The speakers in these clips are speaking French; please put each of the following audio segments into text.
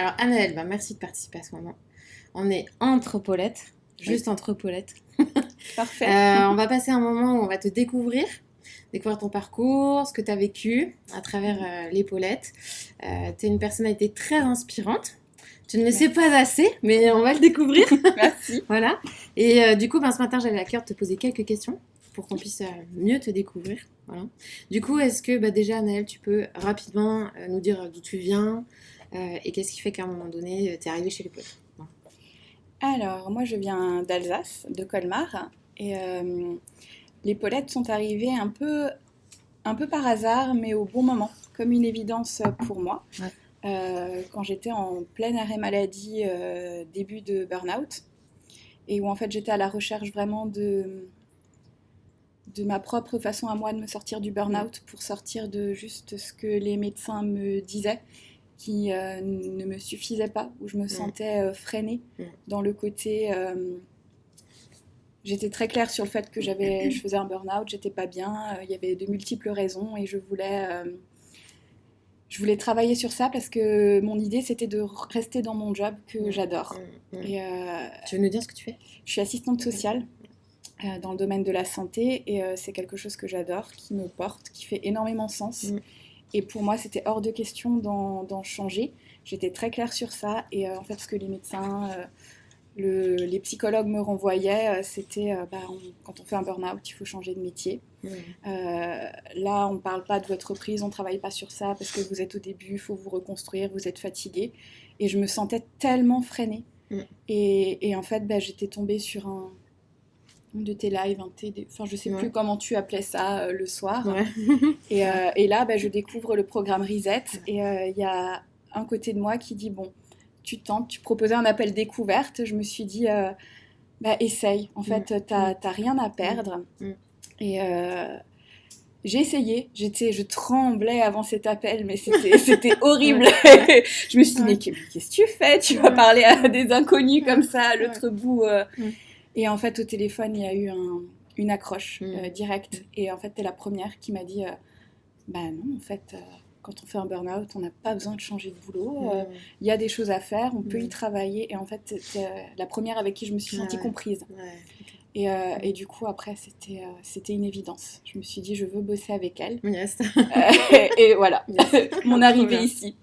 Alors, Anaëlle, bah, merci de participer à ce moment. On est entre Paulettes, juste entre Paulettes. Parfait. On va passer un moment où on va te découvrir ton parcours, ce que tu as vécu à travers les Paulettes. Tu es une personnalité très inspirante. Tu ne le sais pas assez, mais on va le découvrir. Merci. Voilà. Et du coup, ce matin, j'avais à cœur de te poser quelques questions pour qu'on puisse mieux te découvrir. Voilà. Du coup, est-ce que déjà, Anaëlle, tu peux rapidement nous dire d'où tu viens et qu'est-ce qui fait qu'à un moment donné, tu es arrivée chez les Paulettes? Alors, moi, je viens d'Alsace, de Colmar, et les Paulettes sont arrivées un peu par hasard, mais au bon moment, comme une évidence pour moi. Ouais. Quand j'étais en plein arrêt maladie, début de burn-out, et où en fait j'étais à la recherche vraiment de ma propre façon à moi de me sortir du burn-out pour sortir de juste ce que les médecins me disaient qui ne me suffisait pas, où je me sentais freinée dans le côté... j'étais très claire sur le fait que je faisais un burn-out, j'étais pas bien, il y avait de multiples raisons et je voulais travailler sur ça parce que mon idée c'était de rester dans mon job que j'adore. Et, tu veux nous dire ce que tu fais? Je suis assistante sociale dans le domaine de la santé et c'est quelque chose que j'adore, qui me porte, qui fait énormément sens. Et pour moi, c'était hors de question d'en changer. J'étais très claire sur ça. Et en fait, ce que les médecins, les psychologues me renvoyaient, c'était quand on fait un burn-out, il faut changer de métier. Là, on ne parle pas de votre reprise, on ne travaille pas sur ça parce que vous êtes au début, il faut vous reconstruire, vous êtes fatigué. Et je me sentais tellement freinée. Et en fait, j'étais tombée sur un de tes lives, enfin je sais plus comment tu appelais ça le soir. Et là, je découvre le programme Reset et il y a un côté de moi qui dit bon, tu tentes, tu proposais un appel découverte. Je me suis dit essaye. En fait, t'as rien à perdre. Et j'ai essayé. Je tremblais avant cet appel, mais c'était horrible. Je me suis dit mais qu'est-ce que tu fais? Tu vas parler à des inconnus comme ça à l'autre bout. Et en fait, au téléphone, il y a eu une accroche directe. Et en fait, t'es la première qui m'a dit non, en fait, quand on fait un burn-out, on n'a pas besoin de changer de boulot. Il y a des choses à faire, on peut y travailler. Et en fait, t'es la première avec qui je me suis sentie comprise. Et du coup, après, c'était une évidence. Je me suis dit, je veux bosser avec elle. Yes. Et voilà, mon arrivée ici.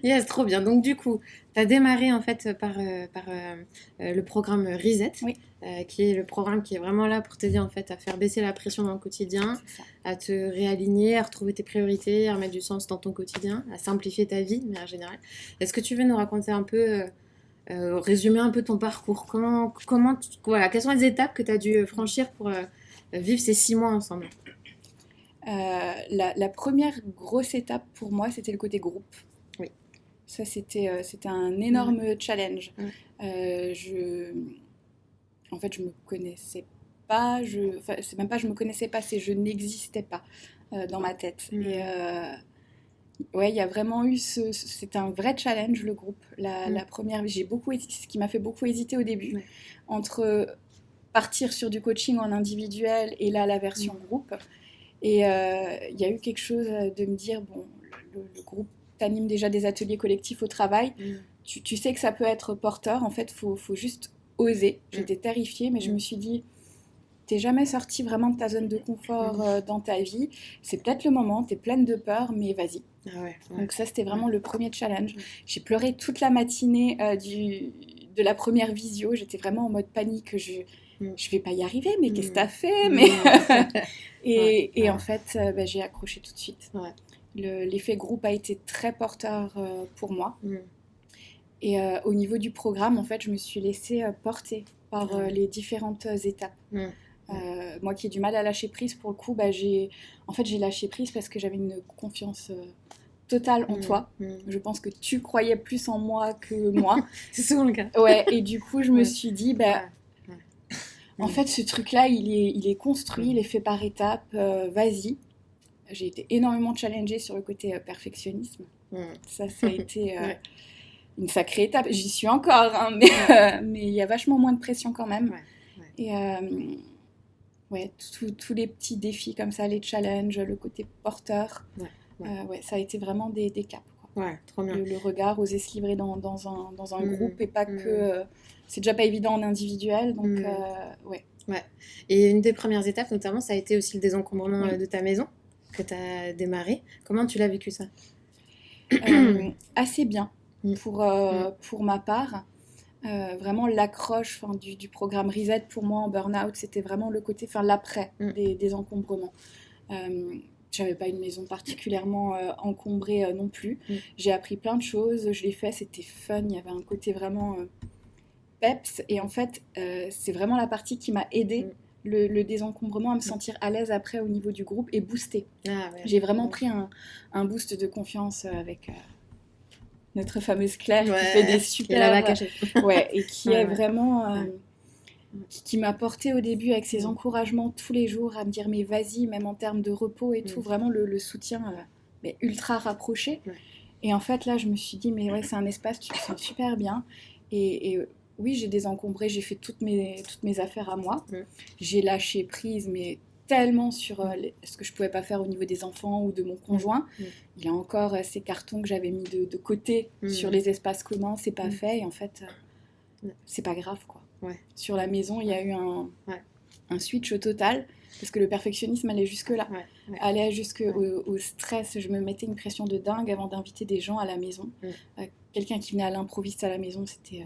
Yes, trop bien. Donc du coup, tu as démarré en fait par le programme Reset, qui est le programme qui est vraiment là pour t'aider en fait à faire baisser la pression dans le quotidien, à te réaligner, à retrouver tes priorités, à remettre du sens dans ton quotidien, à simplifier ta vie de manière générale. Est-ce que tu veux nous raconter un peu, résumer un peu ton parcours? Quelles sont les étapes que tu as dû franchir pour vivre ces 6 mois ensemble? La première grosse étape pour moi, c'était le côté groupe. Ça, c'était un énorme challenge. En fait, je me connaissais pas. C'est même pas je me connaissais pas, c'est je n'existais pas dans ma tête. Et il y a vraiment eu c'est un vrai challenge, le groupe. La première, ce qui m'a fait beaucoup hésiter au début, entre partir sur du coaching en individuel et là, la version groupe. Et il y a eu quelque chose de me dire, bon, le groupe t'anime déjà des ateliers collectifs au travail, tu sais que ça peut être porteur, en fait, faut juste oser. J'étais terrifiée, mais je me suis dit, t'es jamais sortie vraiment de ta zone de confort dans ta vie, c'est peut-être le moment, t'es pleine de peur, mais vas-y. Donc ça, c'était vraiment le premier challenge. J'ai pleuré toute la matinée de la première visio, j'étais vraiment en mode panique, je vais pas y arriver, mais qu'est-ce que t'as fait? Et en fait, j'ai accroché tout de suite. L'effet groupe a été très porteur pour moi. Et au niveau du programme, en fait, je me suis laissée porter par les différentes étapes. Moi qui ai du mal à lâcher prise, pour le coup, j'ai lâché prise parce que j'avais une confiance totale en toi. Je pense que tu croyais plus en moi que moi. C'est souvent le cas. Et du coup, je me suis dit, en fait, ce truc-là, il est construit, il est fait par étapes, vas-y. J'ai été énormément challengée sur le côté perfectionnisme. Ça a été une sacrée étape. J'y suis encore, hein, mais il y a vachement moins de pression quand même. Et tous les petits défis comme ça, les challenges, le côté porteur, ça a été vraiment des caps. Ouais, trop bien. Le regard, oser se livrer dans un groupe et pas que... c'est déjà pas évident en individuel, donc ouais. Ouais. Et une des premières étapes, notamment, ça a été aussi le désencombrement Oui. de ta maison que tu as démarré. Comment tu l'as vécu ça? Assez bien pour ma part. Vraiment l'accroche du programme Reset pour moi en burn-out, c'était vraiment le côté, l'après des encombrements. J'avais pas une maison particulièrement encombrée non plus. J'ai appris plein de choses, je l'ai fait, c'était fun, il y avait un côté vraiment peps. Et en fait, c'est vraiment la partie qui m'a aidée, le désencombrement, à me sentir à l'aise après au niveau du groupe et boostée. Ah, ouais. J'ai vraiment pris un boost de confiance avec notre fameuse Claire qui fait des super... ouais, et qui est vraiment... qui m'a porté au début avec ses encouragements tous les jours à me dire mais vas-y, même en termes de repos et tout, vraiment le soutien mais ultra rapproché. Et en fait là je me suis dit mais ouais, c'est un espace, tu te sens super bien. Et oui, j'ai désencombré, j'ai fait toutes mes affaires à moi. J'ai lâché prise, mais tellement sur ce que je pouvais pas faire au niveau des enfants ou de mon conjoint. Il y a encore ces cartons que j'avais mis de côté sur les espaces communs, c'est pas fait, et en fait c'est pas grave quoi. Sur la maison, il y a eu un switch total, parce que le perfectionnisme allait jusque là, allait jusque au stress. Je me mettais une pression de dingue avant d'inviter des gens à la maison. Quelqu'un qui venait à l'improviste à la maison, c'était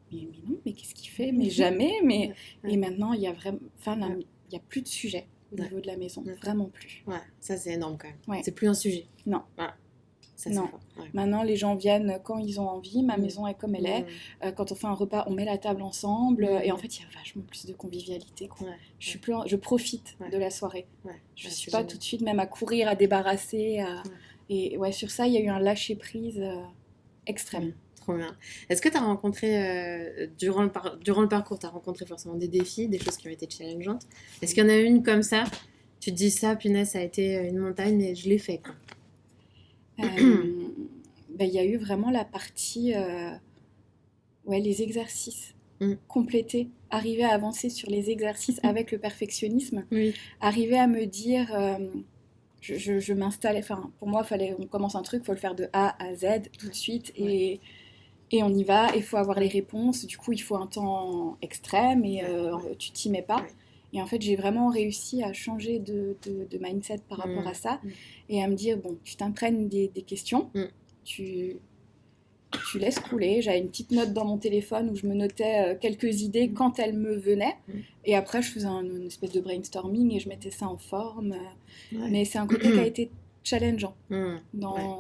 mais non, mais qu'est-ce qu'il fait, mais jamais, mais et maintenant il y a vraiment, il y a plus de sujet au niveau de la maison, vraiment plus. Ça c'est énorme quand même. C'est plus un sujet. Non. Ça, non. Maintenant les gens viennent quand ils ont envie, ma maison est comme elle est. Quand on fait un repas, on met la table ensemble, et en fait il y a vachement plus de convivialité quoi. Je profite de la soirée. Je suis pas tout de suite même à courir, à débarrasser, et sur ça il y a eu un lâcher prise extrême. Trop bien. Est-ce que tu as rencontré, durant le parcours, tu as rencontré forcément des défis, des choses qui ont été challengeantes? Est-ce qu'il y en a une comme ça? Tu te dis ça, punaise, ça a été une montagne, mais je l'ai fait, quoi. Y a eu vraiment la partie, les exercices. Compléter, arriver à avancer sur les exercices avec le perfectionnisme, arriver à me dire... je m'installe, pour moi, on commence un truc, il faut le faire de A à Z tout de suite, et on y va, il faut avoir les réponses, du coup il faut un temps extrême, et tu t'y mets pas. Et en fait j'ai vraiment réussi à changer de mindset par rapport à ça, et à me dire, bon, tu t'imprègnes des questions, tu laisses couler. J'avais une petite note dans mon téléphone où je me notais quelques idées quand elles me venaient, et après je faisais une espèce de brainstorming et je mettais ça en forme, mais c'est un côté qui a été challengeant.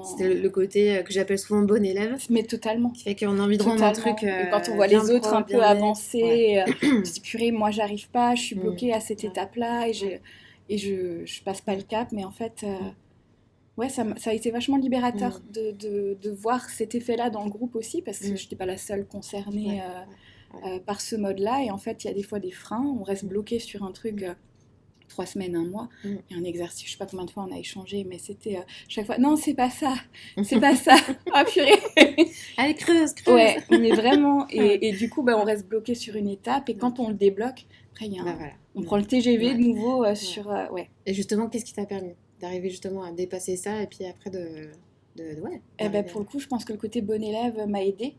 C'était le côté que j'appelle souvent bon élève, mais totalement, qui fait qu'on a envie de rendre un truc et quand on voit les autres un peu avancer, je dis purée, moi j'arrive pas, je suis bloquée à cette étape là, et je passe pas le cap, mais en fait ça a été vachement libérateur de voir cet effet là dans le groupe aussi, parce que j'étais pas la seule concernée par ce mode là, et en fait il y a des fois des freins, on reste bloqué sur un truc 3 semaines, 1 mois, et un exercice, je sais pas combien de fois on a échangé, mais c'était chaque fois, non c'est pas ça, c'est pas ça, ah purée, allez creuse. Ouais, mais vraiment, et du coup on reste bloqué sur une étape, et quand on le débloque, après on prend le TGV de nouveau sur... Et justement, qu'est-ce qui t'a permis d'arriver justement à dépasser ça, et puis après pour le coup, je pense que le côté bon élève m'a aidée.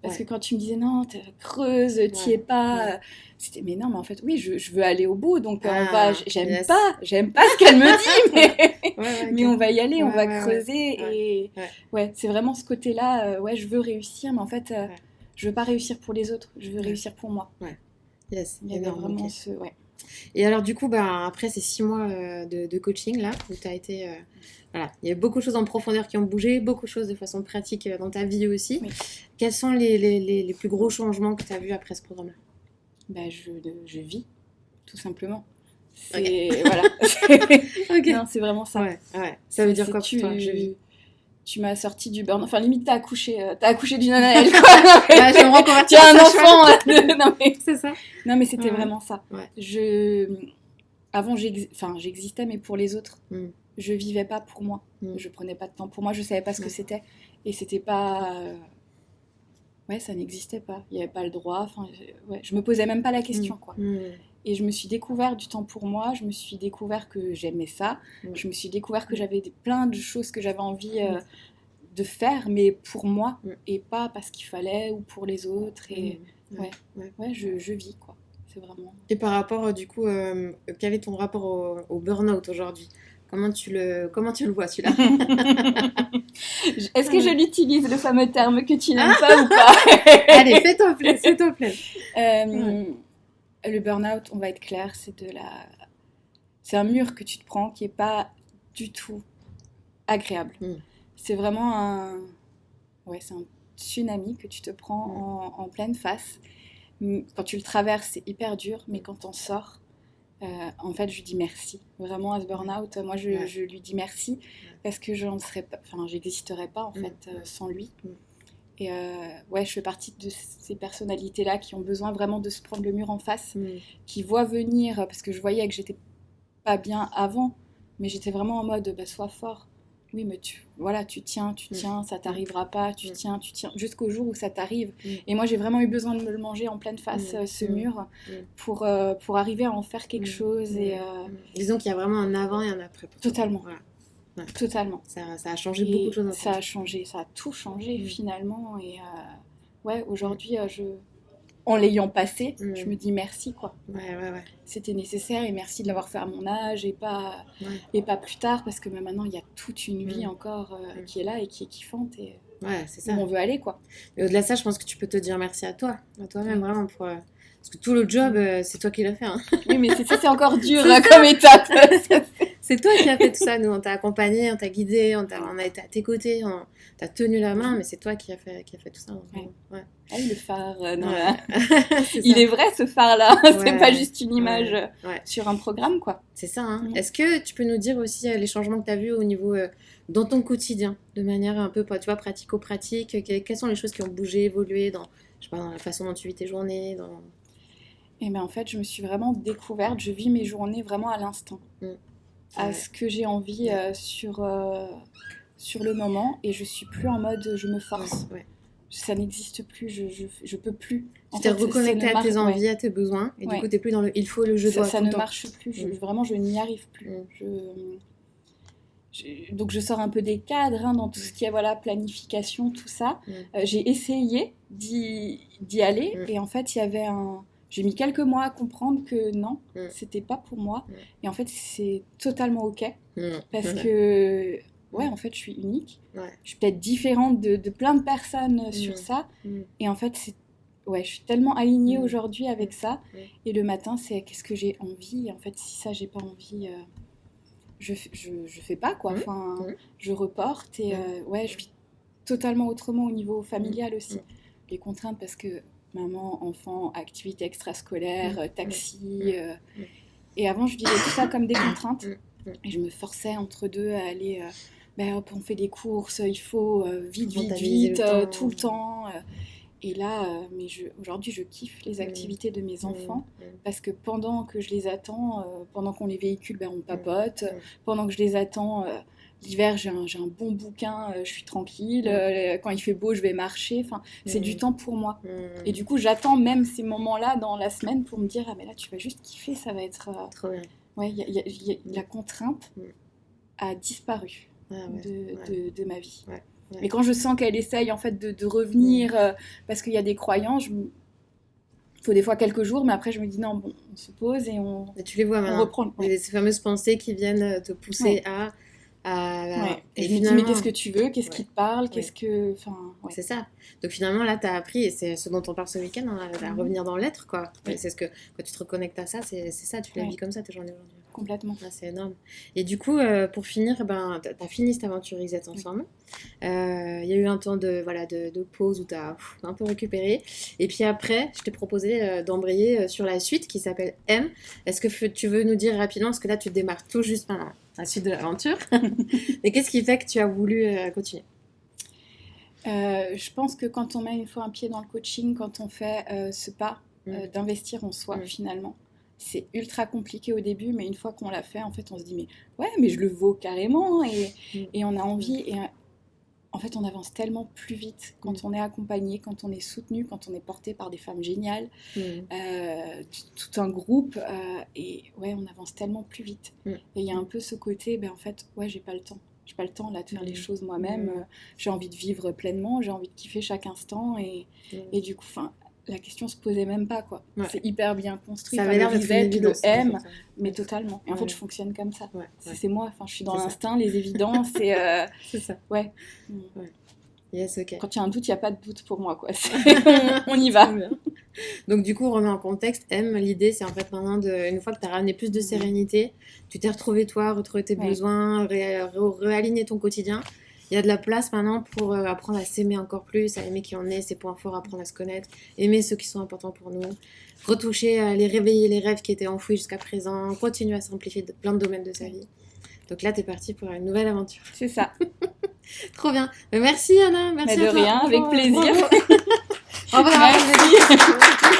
Parce que quand tu me disais non, creuse, t'y es pas, c'était mais non, mais en fait, oui, je veux aller au bout, donc j'aime pas ce qu'elle me dit, mais on va y aller, on va creuser, et c'est vraiment ce côté-là, je veux réussir, mais en fait, je veux pas réussir pour les autres, je veux réussir pour moi. Il y avait vraiment ce... Et alors du coup, après ces 6 mois de coaching là, où tu as été... il y a beaucoup de choses en profondeur qui ont bougé, beaucoup de choses de façon pratique dans ta vie aussi. Quels sont les plus gros changements que tu as vus après ce programme-là? Je vis, tout simplement. C'est... Voilà. Non, c'est vraiment ça. Ça veut dire quoi pour toi, je vis? Tu m'as sorti du burn, enfin limite t'as accouché du Nanaël quoi. Je me reconvertis. Tu as un enfant. Non mais c'est ça. Non mais c'était vraiment ça. Avant j'existais, mais pour les autres. Je vivais pas pour moi. Je prenais pas de temps pour moi, je savais pas ce que c'était, et c'était pas ça n'existait pas. Il y avait pas le droit, je me posais même pas la question quoi. Et je me suis découvert du temps pour moi, je me suis découvert que j'aimais ça, je me suis découvert que j'avais plein de choses que j'avais envie de faire, mais pour moi, et pas parce qu'il fallait ou pour les autres. Et je vis, quoi. C'est vraiment... Et par rapport, du coup, quel est ton rapport au burn-out aujourd'hui? Comment tu le vois, celui-là? Est-ce que je l'utilise, le fameux terme que tu n'aimes pas ou pas? Allez, fais-toi plaisir. Le burn-out, on va être clair, c'est un mur que tu te prends qui n'est pas du tout agréable. C'est vraiment c'est un tsunami que tu te prends en pleine face. Quand tu le traverses, c'est hyper dur, mais quand t'en sors, en fait, je lui dis merci. Vraiment, à ce burn-out, moi, je lui dis merci parce que j'existerais pas, en fait, sans lui. Et je fais partie de ces personnalités-là qui ont besoin vraiment de se prendre le mur en face, qui voient venir, parce que je voyais que j'étais pas bien avant, mais j'étais vraiment en mode, sois fort. Oui, mais tu tiens, ça t'arrivera pas, tu tiens, jusqu'au jour où ça t'arrive. Et moi, j'ai vraiment eu besoin de me le manger en pleine face, ce mur, pour arriver à en faire quelque chose. Et, disons qu'il y a vraiment un avant et un après. Totalement. Ouais. Totalement. Ça a changé beaucoup de choses. Ça a tout changé finalement. Et aujourd'hui, en l'ayant passé, je me dis merci, quoi. Ouais. C'était nécessaire et merci de l'avoir fait à mon âge et pas plus tard, parce que maintenant il y a toute une vie encore qui est là et qui est kiffante et c'est ça. Où on veut aller, quoi. Mais au-delà de ça, je pense que tu peux te dire merci à toi-même, vraiment, parce que tout le job, c'est toi qui l'as fait. Hein. Oui, mais c'est encore dur comme étape. C'est toi qui as fait tout ça. Nous, on t'a accompagné, on t'a guidé, on a été à tes côtés, on t'a tenu la main, mais c'est toi qui as fait tout ça. Ouais. Ah oui, le phare. Il est vrai, ce phare-là. C'est pas juste une image sur un programme, quoi. C'est ça. Hein. Est-ce que tu peux nous dire aussi les changements que tu as vus au niveau dans ton quotidien, de manière un peu, tu vois, pratico-pratique? Quelles sont les choses qui ont bougé, évolué dans la façon dont tu vis tes journées, Et bien en fait, je me suis vraiment découverte. Je vis mes journées vraiment à l'instant, à ce que j'ai envie sur le moment, et je suis plus en mode je me force. Ça n'existe plus, je peux plus. Tu t'es reconnecté à tes envies, à tes besoins, et du coup, t'es plus dans le il faut, le je dois. Ça ne marche plus, vraiment, je n'y arrive plus. Donc je sors un peu des cadres dans tout ce qui est planification, tout ça. J'ai essayé d'y aller, et en fait, il y avait j'ai mis quelques mois à comprendre que non, c'était pas pour moi. Et en fait, c'est totalement OK, parce que... en fait, je suis unique. Je suis peut-être différente de plein de personnes sur ça. Et en fait, je suis tellement alignée aujourd'hui avec ça. Et le matin, c'est qu'est-ce que j'ai envie. Et en fait, si ça, j'ai pas envie, je fais pas, quoi. Enfin, je reporte. Et je vis totalement autrement au niveau familial aussi. Les contraintes, parce que maman, enfant, activité extrascolaire, taxi. Et avant, je vivais tout ça comme des contraintes. Et je me forçais entre deux à aller... on fait des courses, il faut vite, tout le temps. Et là, aujourd'hui, je kiffe les activités de mes enfants, parce que pendant que je les attends, pendant qu'on les véhicule, on papote. Pendant que je les attends, l'hiver, j'ai un bon bouquin, je suis tranquille. Quand il fait beau, je vais marcher. Enfin, c'est du temps pour moi. Et du coup, j'attends même ces moments-là dans la semaine pour me dire, ah mais là, tu vas juste kiffer, ça va être... Trop bien. La contrainte a disparu. De ma vie. Mais quand je sens qu'elle essaye en fait de revenir, parce qu'il y a des croyances, il faut des fois quelques jours, mais après je me dis non, on se pose et Et tu les vois maintenant, reprend. Ces fameuses pensées qui viennent te pousser à... Et je me dis, mais qu'est-ce que tu veux, qu'est-ce qui te parle, qu'est-ce que... C'est ça. Donc finalement, là, tu as appris, et c'est ce dont on parle ce week-end, à revenir dans l'être, quoi. C'est ce que, quand tu te reconnectes à ça, c'est ça, tu la vis comme ça, tes journées aujourd'hui. Complètement. C'est énorme. Et du coup, pour finir, tu as fini cette aventure Reset ensemble. Il y a eu un temps de pause où tu as un peu récupéré. Et puis après, je t'ai proposé d'embrayer sur la suite qui s'appelle M. Est-ce que tu veux nous dire rapidement, parce que là, tu démarres tout juste la suite de l'aventure. Et qu'est-ce qui fait que tu as voulu continuer? Je pense que quand on met une fois un pied dans le coaching, quand on fait ce pas d'investir en soi, finalement, c'est ultra compliqué au début, mais une fois qu'on l'a fait, en fait, on se dit mais je le vaux carrément, et on a envie, et en fait, on avance tellement plus vite quand on est accompagné, quand on est soutenu, quand on est porté par des femmes géniales, tout un groupe, et on avance tellement plus vite. Et il y a un peu ce côté, en fait, j'ai pas le temps. j'ai pas le temps là de faire les choses moi-même. J'ai envie de vivre pleinement, j'ai envie de kiffer chaque instant et du coup, la question se posait même pas, quoi. Ouais. C'est hyper bien construit. Ça avait l'air d'être une le M, mais totalement. Et en fait, je fonctionne comme ça. C'est moi. Enfin, je suis dans l'instinct, les évidences. Et c'est ça. Ouais. Yes, ok. Quand il y a un doute, il n'y a pas de doute pour moi, quoi. On y va. Donc du coup, on remet en contexte. M, l'idée, c'est en fait maintenant, une fois que tu as ramené plus de sérénité, tu t'es retrouvé toi, retrouvé tes besoins, réaligner ton quotidien. Il y a de la place maintenant pour apprendre à s'aimer encore plus, à aimer qui on est, ses points forts, apprendre à se connaître, aimer ceux qui sont importants pour nous, retoucher, réveiller les rêves qui étaient enfouis jusqu'à présent, continuer à simplifier plein de domaines de sa vie. Donc là, t'es partie pour une nouvelle aventure. C'est ça. Trop bien. Mais merci Anna, merci à toi. De rien, avec plaisir. Au revoir. Merci.